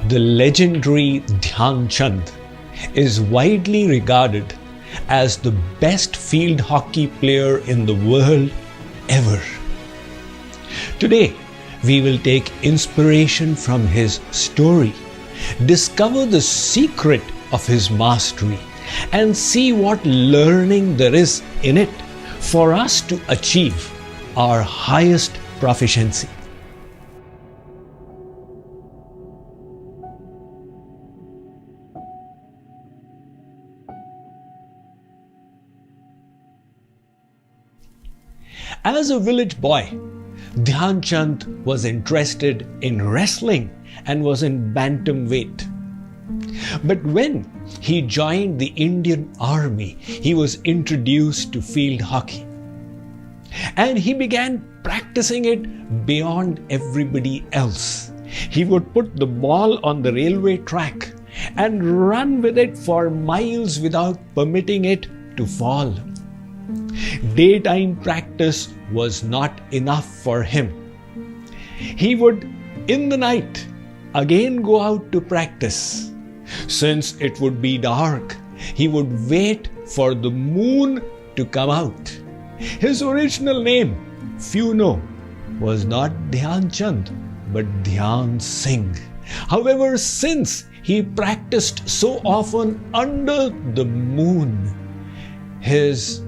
The legendary Dhyan Chand is widely regarded as the best field hockey player in the world ever. Today, we will take inspiration from his story, discover the secret of his mastery, and see what learning there is in it for us to achieve our highest proficiency. As a village boy, Dhyan Chand was interested in wrestling and was in bantamweight. But when he joined the Indian Army, he was introduced to field hockey. And he began practicing it beyond everybody else. He would put the ball on the railway track and run with it for miles without permitting it to fall. Daytime practice was not enough for him. He would, in the night, again go out to practice. Since it would be dark, he would wait for the moon to come out. His original name, few know, was not Dhyan Chand, but Dhyan Singh. However, since he practiced so often under the moon, his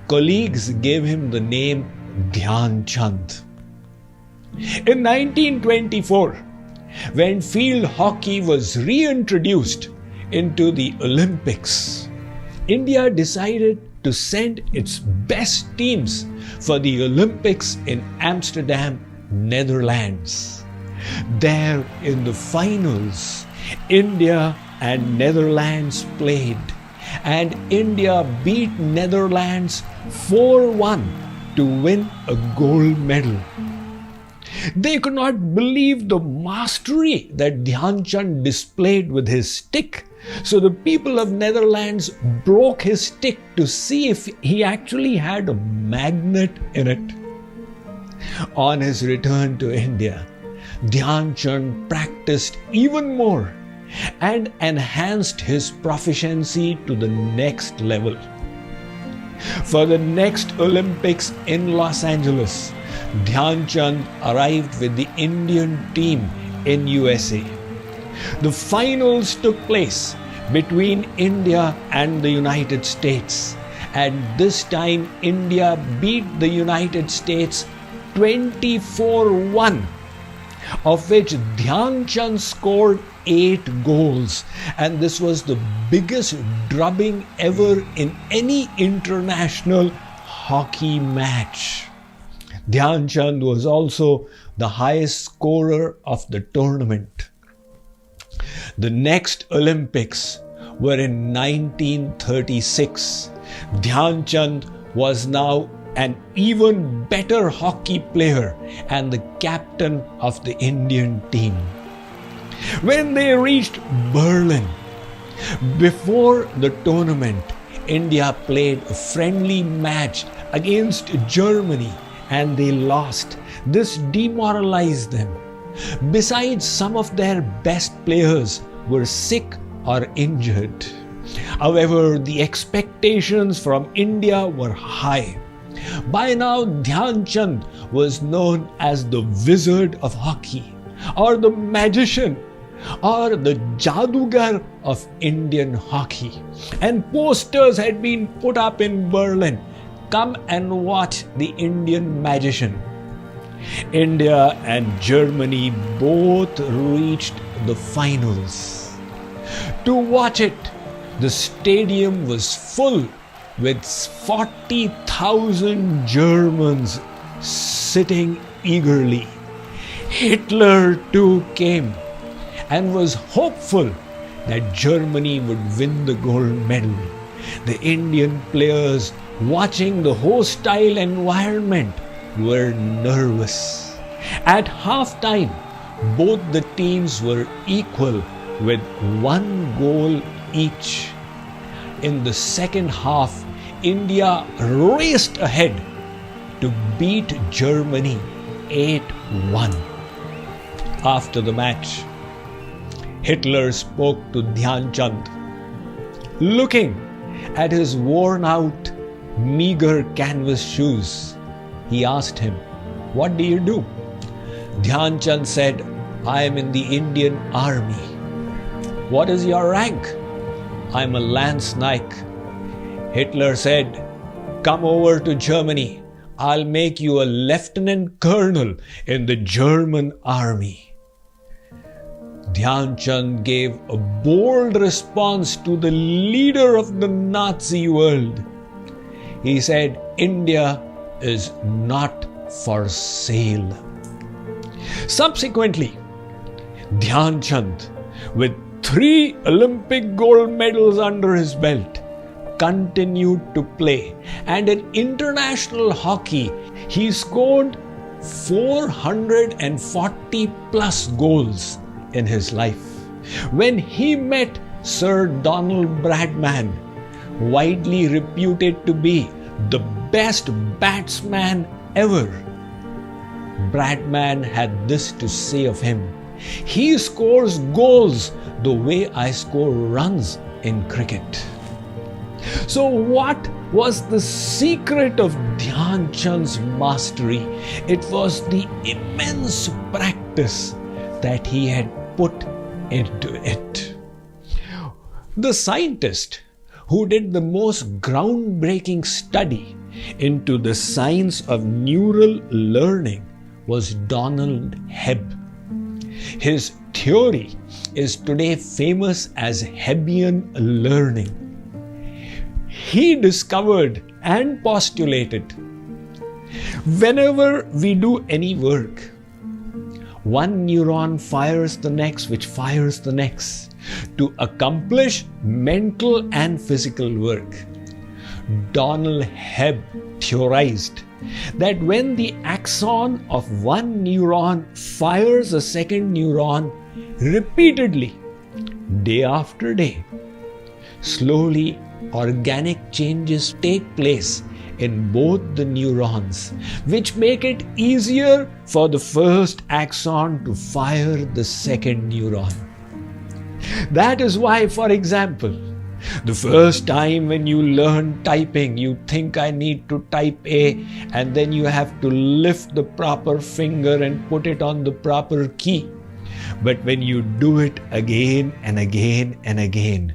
colleagues gave him the name Dhyan Chand. In 1924, when field hockey was reintroduced into the Olympics, India decided to send its best teams for the Olympics in Amsterdam, Netherlands. There in the finals, India and Netherlands played, and India beat Netherlands 4-1 to win a gold medal. They could not believe the mastery that Dhyan Chand displayed with his stick. So the people of Netherlands broke his stick to see if he actually had a magnet in it. On his return to India, Dhyan Chand practiced even more and enhanced his proficiency to the next level. For the next Olympics in Los Angeles, Dhyan Chand arrived with the Indian team in USA. The finals took place between India and the United States, and this time India beat the United States 24-1, of which Dhyan Chand scored 8 goals, and this was the biggest drubbing ever in any international hockey match. Dhyan Chand was also the highest scorer of the tournament. The next Olympics were in 1936. Dhyan Chand was now an even better hockey player and the captain of the Indian team. When they reached Berlin, before the tournament, India played a friendly match against Germany and they lost. This demoralized them. Besides, some of their best players were sick or injured. However, the expectations from India were high. By now, Dhyan Chand was known as the Wizard of Hockey, or the Magician, or the Jadugar of Indian hockey. And posters had been put up in Berlin. Come and watch the Indian Magician. India and Germany both reached the finals. To watch it, the stadium was full with 40,000 Germans sitting eagerly. Hitler too came and was hopeful that Germany would win the gold medal. The Indian players, watching the hostile environment, were nervous. At halftime, both the teams were equal with 1 goal each. In the second half, India raced ahead to beat Germany 8-1. After the match, Hitler spoke to Dhyan Chand. Looking at his worn out, meager canvas shoes, he asked him, "What do you do?" Dhyan Chand said, "I am in the Indian Army." "What is your rank?" "I am a Lance Naik." Hitler said, "Come over to Germany. I'll make you a lieutenant colonel in the German army." Dhyan Chand gave a bold response to the leader of the Nazi world. He said, "India is not for sale." Subsequently, Dhyan Chand, with 3 Olympic gold medals under his belt, continued to play, and in international hockey he scored 440 plus goals in his life. When he met Sir Donald Bradman, widely reputed to be the best batsman ever, Bradman had this to say of him: "He scores goals the way I score runs in cricket." So what was the secret of Dhyan Chand's mastery? It was the immense practice that he had put into it. The scientist who did the most groundbreaking study into the science of neural learning was Donald Hebb. His theory is today famous as Hebbian learning. He discovered and postulated, whenever we do any work, one neuron fires the next, which fires the next, to accomplish mental and physical work. Donald Hebb theorized that when the axon of one neuron fires a second neuron repeatedly, day after day, slowly organic changes take place in both the neurons, which make it easier for the first axon to fire the second neuron. That is why, for example, the first time when you learn typing, you think, "I need to type A," and then you have to lift the proper finger and put it on the proper key. But when you do it again and again and again,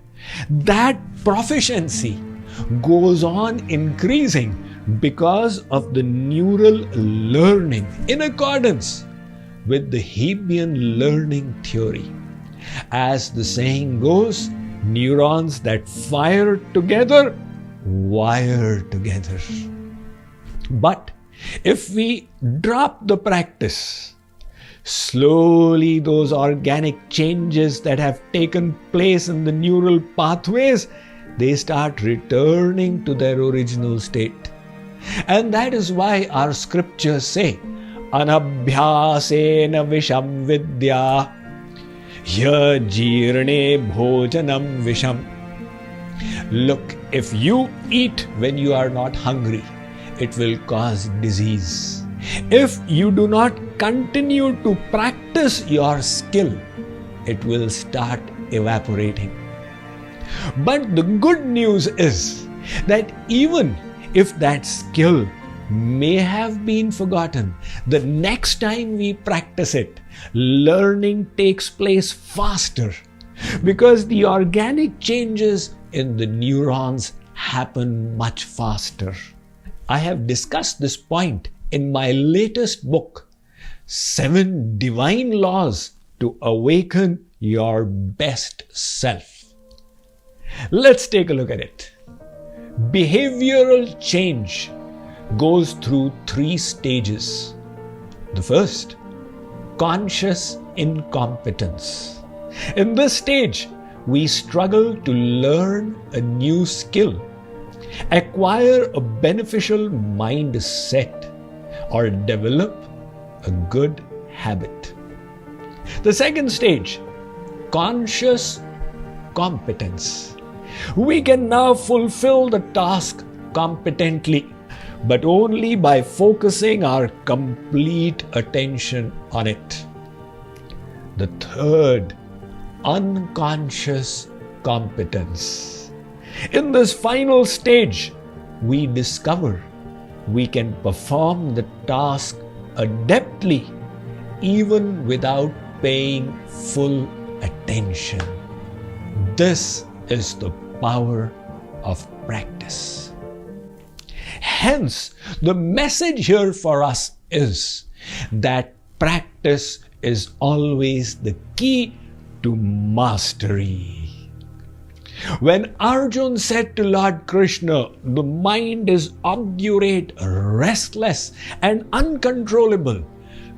that proficiency goes on increasing because of the neural learning in accordance with the Hebbian learning theory. As the saying goes, neurons that fire together wire together. But if we drop the practice, slowly those organic changes that have taken place in the neural pathways, they start returning to their original state. And that is why our scriptures say, "Anabhyasena visham vidya, yajirne bhojanam visham." Look, if you eat when you are not hungry, it will cause disease. If you do not continue to practice your skill, it will start evaporating. But the good news is that even if that skill may have been forgotten, the next time we practice it, learning takes place faster because the organic changes in the neurons happen much faster. I have discussed this point in my latest book, 7 Divine Laws to Awaken Your Best Self. Let's take a look at it. Behavioral change goes through 3 stages. The first, conscious incompetence. In this stage, we struggle to learn a new skill, acquire a beneficial mindset, or develop a good habit. The second stage, conscious competence. We can now fulfill the task competently, but only by focusing our complete attention on it. The third, unconscious competence. In this final stage, we discover we can perform the task adeptly even without paying full attention. This is the power of practice. Hence, the message here for us is that practice is always the key to mastery. When Arjuna said to Lord Krishna, the mind is obdurate, restless, and uncontrollable,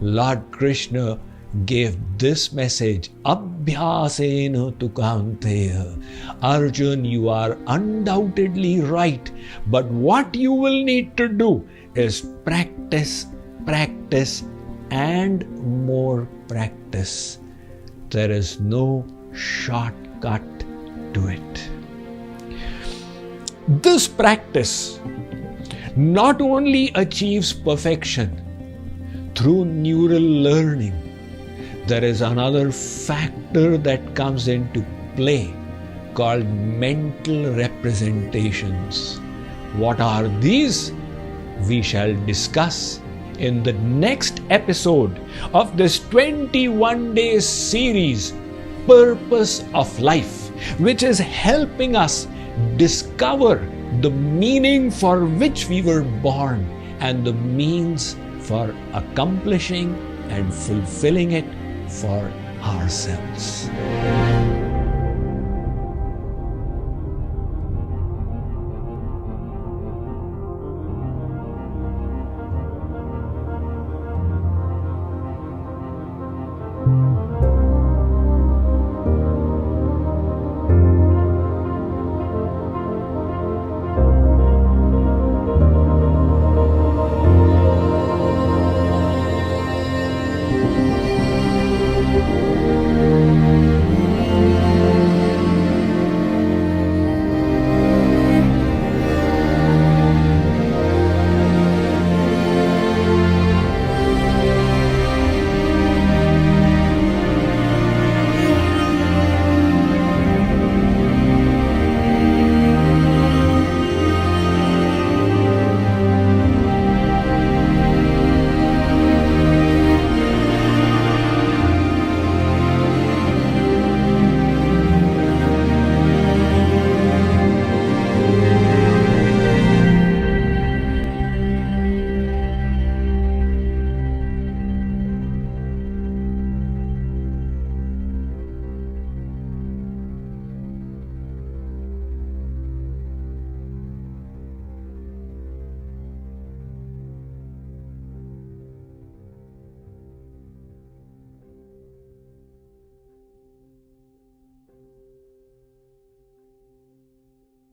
Lord Krishna gave this message, Abhyasena tu kaunteya. Arjun, you are undoubtedly right, but what you will need to do is practice, practice, and more practice. There is no shortcut to it. This practice not only achieves perfection through neural learning, there is another factor that comes into play called mental representations. What are these? We shall discuss in the next episode of this 21-day series, Purpose of Life, which is helping us discover the meaning for which we were born and the means for accomplishing and fulfilling it for ourselves.